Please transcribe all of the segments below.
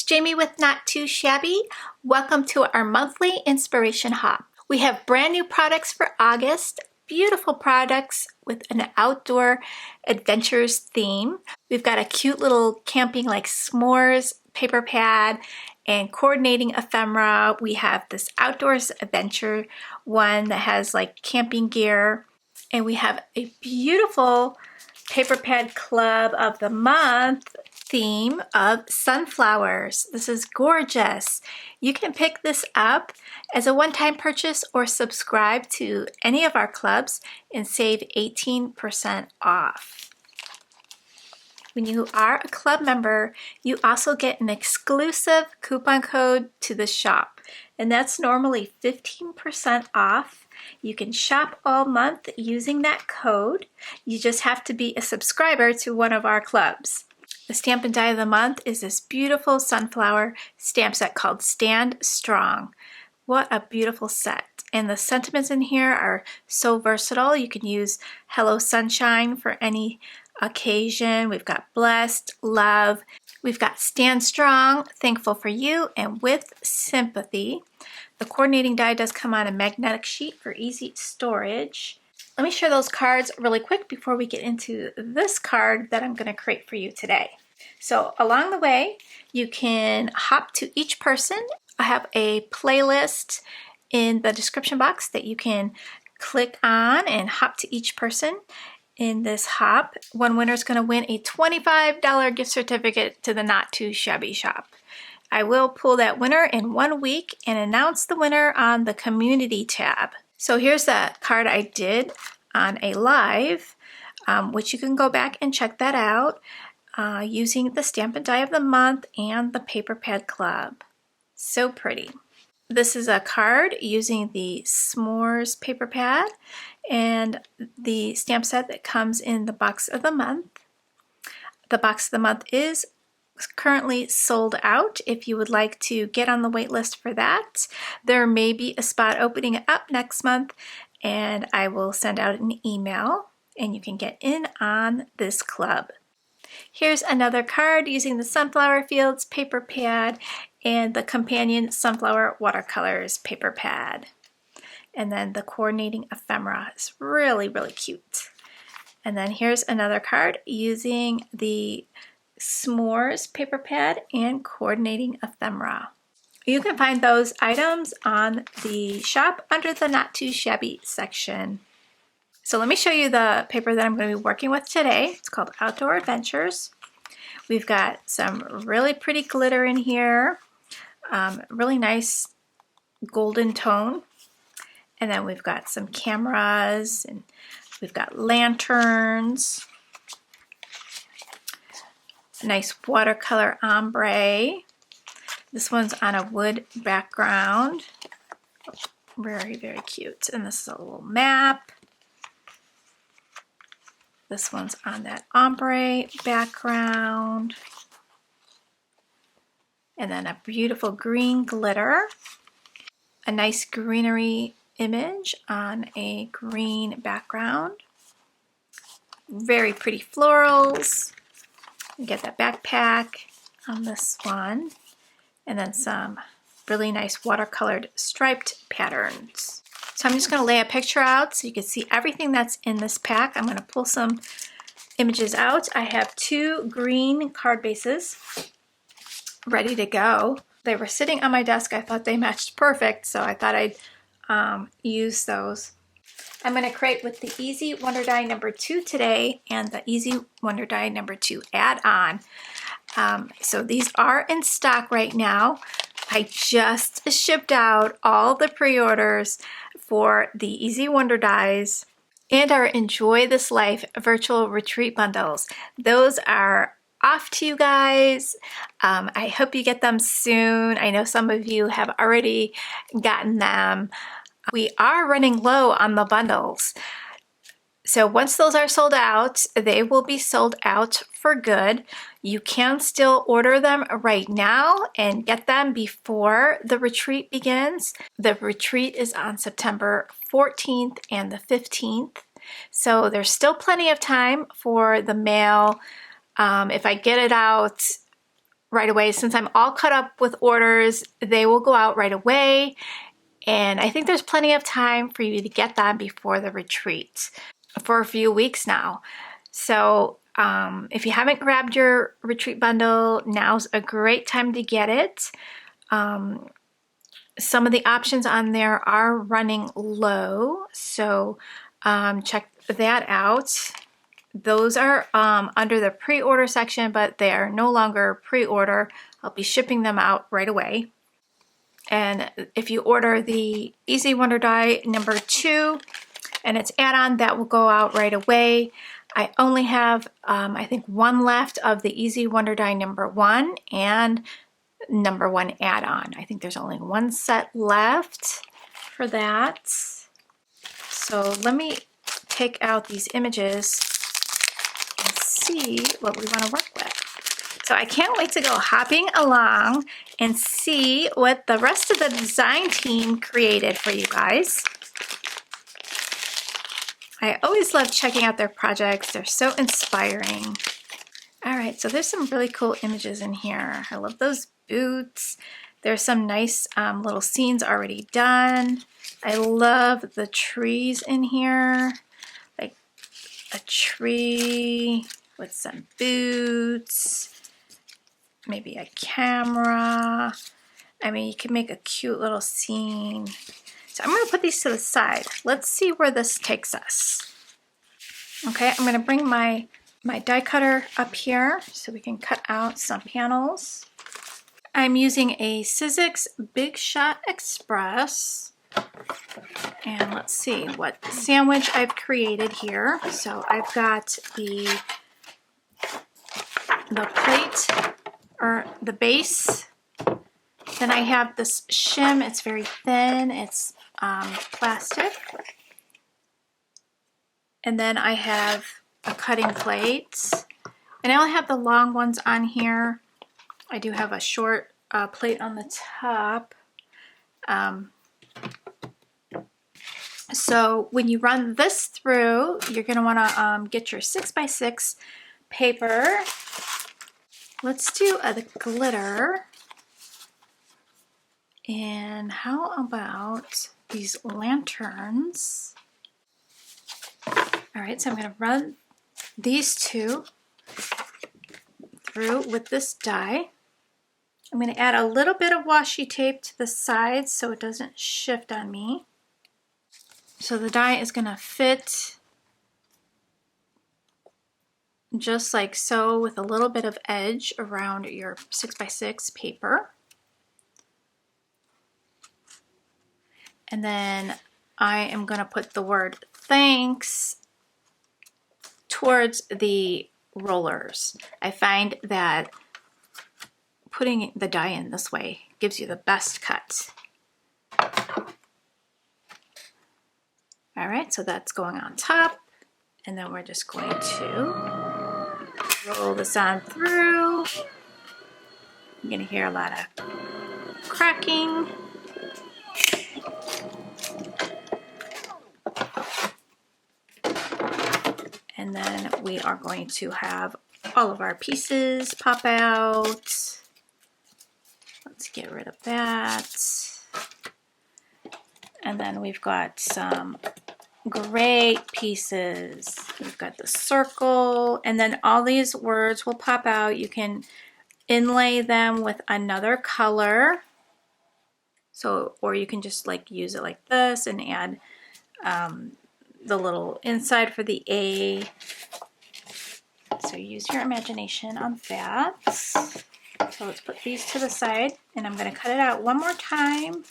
Jamie with Not Too Shabby. Welcome to our monthly inspiration hop. We have brand new products for August, beautiful products with an outdoor adventures theme. We've got a cute little camping like s'mores paper pad and coordinating ephemera. We have this outdoors adventure one that has like camping gear. And we have a beautiful paper pad club of the month theme of sunflowers. This is gorgeous. You can pick this up as a one-time purchase or subscribe to any of our clubs and save 18% off. When you are a club member, you also get an exclusive coupon code to the shop, and that's normally 15% off. You can shop all month using that code. You just have to be a subscriber to one of our clubs. The stamp and die of the month is this beautiful sunflower stamp set called Stand Strong. What a beautiful set. And the sentiments in here are so versatile. You can use Hello Sunshine for any occasion. We've got blessed, love. We've got stand strong, thankful for you, and with sympathy. The coordinating die does come on a magnetic sheet for easy storage. Let me share those cards really quick before we get into this card that I'm going to create for you today. So along the way, you can hop to each person. I have a playlist in the description box that you can click on and hop to each person. In this hop, one winner is going to win a $25 gift certificate to the Not Too Shabby shop. I will pull that winner in 1 week and announce the winner on the community tab. So here's the card I did on a live, which you can go back and check that out using the stamp and die of the month and the paper pad club. So pretty. This is a card using the s'mores paper pad and the stamp set that comes in the box of the month. The box of the month is currently sold out. If you would like to get on the wait list for that, there may be a spot opening up next month, and I will send out an email and you can get in on this club. Here's another card using the Sunflower Fields paper pad and the companion Sunflower Watercolors paper pad. And then the coordinating ephemera is really, really cute. And then here's another card using the s'mores paper pad and coordinating ephemera. You can find those items on the shop under the Not Too Shabby section. So let me show you the paper that I'm going to be working with today. It's called Outdoor Adventures. We've got some really pretty glitter in here, really nice golden tone. And then we've got some cameras and we've got lanterns. Nice watercolor ombre. This one's on a wood background. Very, very cute. And this is a little map. This one's on that ombre background. And then a beautiful green glitter. A nice greenery image on a green background. Very pretty florals. You get that backpack on this one. And then some really nice watercolored striped patterns. So I'm just going to lay a picture out so you can see everything that's in this pack. I'm going to pull some images out. I have 2 green card bases ready to go. They were sitting on my desk. I thought they matched perfect, so I thought I'd use those. I'm going to create with the Easy Wonder Die number 2 today and the Easy Wonder Die number 2 add-on. So these are in stock right now. I just shipped out all the pre-orders for the Easy Wonder Dies and our Enjoy This Life virtual retreat bundles. Those are off to you guys. I hope you get them soon. I know some of you have already gotten them. We are running low on the bundles. So once those are sold out, they will be sold out for good. You can still order them right now and get them before the retreat begins. The retreat is on September 14th and the 15th. So there's still plenty of time for the mail. If I get it out right away. Since I'm all cut up with orders, they will go out right away. And I think there's plenty of time for you to get them before the retreat for a few weeks now. So if you haven't grabbed your retreat bundle, now's a great time to get it. Some of the options on there are running low, so check that out. Those are under the pre-order section, but they are no longer pre-order. I'll be shipping them out right away. And if you order the Easy Wonder Die number 2 and its add-on, that will go out right away. I only have, I think, one left of the Easy Wonder Die number 1 and number 1 add-on. I think there's only one set left for that. So let me take out these images and see what we want to work with. So I can't wait to go hopping along and see what the rest of the design team created for you guys. I always love checking out their projects. They're so inspiring. All right, so there's some really cool images in here. I love those boots. There's some nice little scenes already done. I love the trees in here. Like a tree with some boots. Maybe a camera. I mean, you can make a cute little scene. So I'm going to put these to the side. Let's see where this takes us. Okay, I'm going to bring my die cutter up here so we can cut out some panels. I'm using a Sizzix Big Shot Express. And let's see what sandwich I've created here. So I've got the plate, or the base. Then I have this shim. It's very thin. It's plastic. And then I have a cutting plate. And I only have the long ones on here. I do have a short plate on the top. So when you run this through, you're going to want to get your 6x6 paper. Let's do the glitter. And how about these lanterns? All right, so I'm going to run these two through with this die. I'm going to add a little bit of washi tape to the sides so it doesn't shift on me. So the die is going to fit just like so, with a little bit of edge around your 6x6 paper. And then I am going to put the word thanks towards the rollers. I find that putting the die in this way gives you the best cut. All right, so that's going on top. And then we're just going to roll this on through. You're going to hear a lot of cracking. And then we are going to have all of our pieces pop out. Let's get rid of that. And then we've got some great pieces. We've got the circle, and then all these words will pop out. You can inlay them with another color. So, or you can just like use it like this and add the little inside for the A. So use your imagination on that. So let's put these to the side, and I'm going to cut it out one more time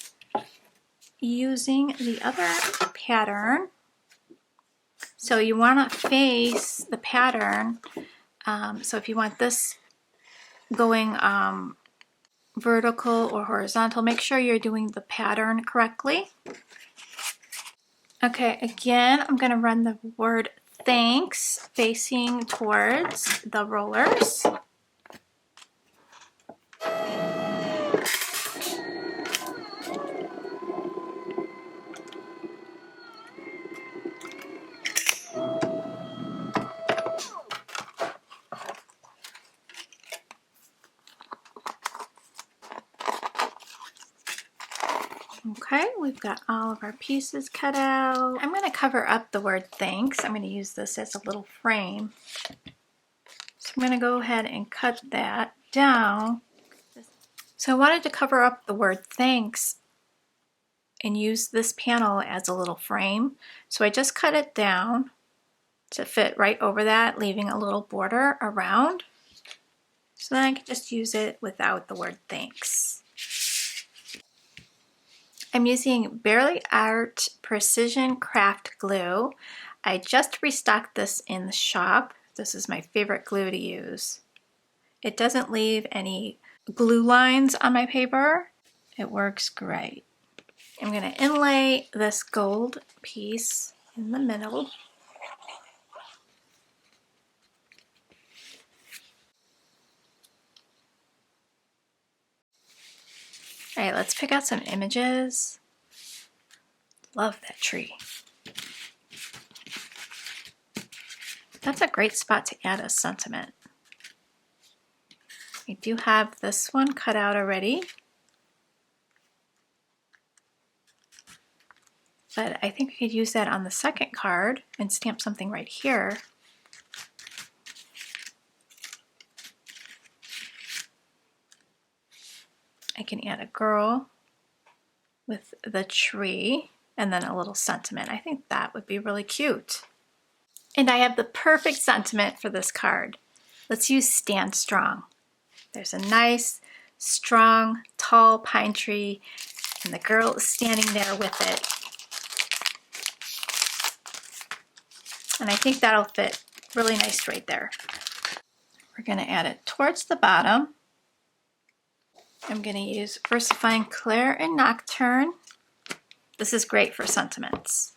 using the other pattern. So you want to face the pattern. So if you want this going vertical or horizontal, make sure you're doing the pattern correctly. Okay, again, I'm going to run the word thanks facing towards the rollers. Okay, we've got all of our pieces cut out. I'm going to cover up the word thanks. I'm going to use this as a little frame. So I'm going to go ahead and cut that down. So I wanted to cover up the word thanks and use this panel as a little frame. So I just cut it down to fit right over that, leaving a little border around. So then I can just use it without the word thanks. I'm using Barely Art Precision Craft Glue. I just restocked this in the shop. This is my favorite glue to use. It doesn't leave any glue lines on my paper. It works great. I'm going to inlay this gold piece in the middle. All right, let's pick out some images. Love that tree. That's a great spot to add a sentiment. I do have this one cut out already, but I think we could use that on the second card and stamp something right here. I can add a girl with the tree and then a little sentiment. I think that would be really cute. And I have the perfect sentiment for this card. Let's use Stand Strong. There's a nice, strong, tall pine tree, and the girl is standing there with it. And I think that'll fit really nice right there. We're going to add it towards the bottom. I'm going to use Versifying Clair and Nocturne. This is great for sentiments.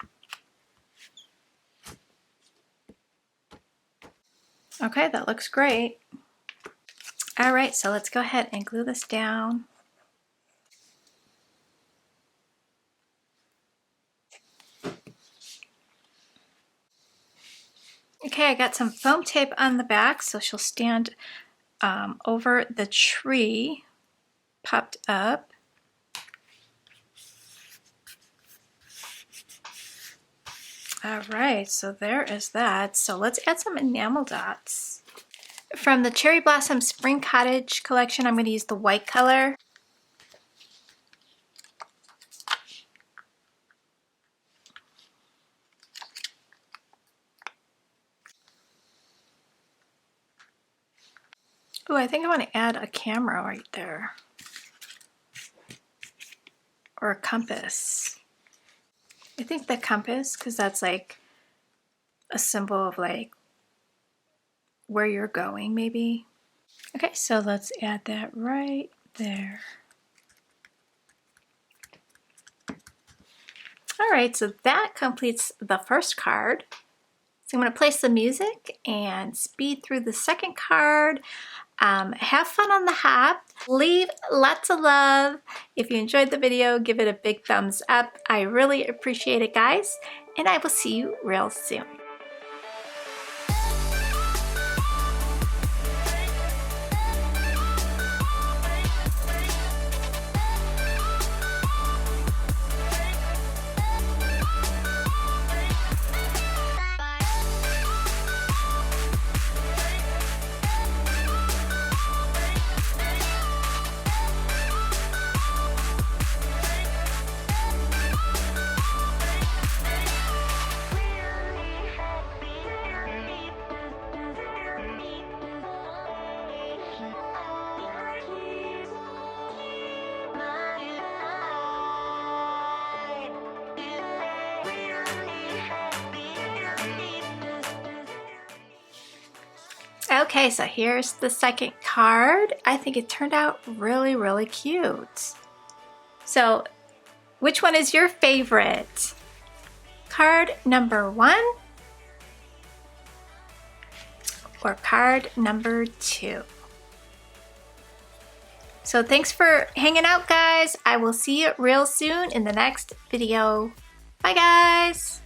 Okay, that looks great. All right, so let's go ahead and glue this down. Okay, I got some foam tape on the back, so she'll stand over the tree, popped up. All right, so there is that. So let's add some enamel dots. From the Cherry Blossom Spring Cottage collection, I'm going to use the white color. Oh, I think I want to add a camera right there. Or a compass. I think the compass, because that's like a symbol of like where you're going maybe. Okay, so let's add that right there. All right, so that completes the first card. So I'm going to place the music and speed through the second card. Have fun on the hop. Leave lots of love. If you enjoyed the video, give it a big thumbs up. I really appreciate it, guys, and I will see you real soon. Okay, so here's the second card. I think it turned out really, really cute. So, which one is your favorite? Card number 1 or card number 2? So thanks for hanging out, guys. I will see you real soon in the next video. Bye, guys.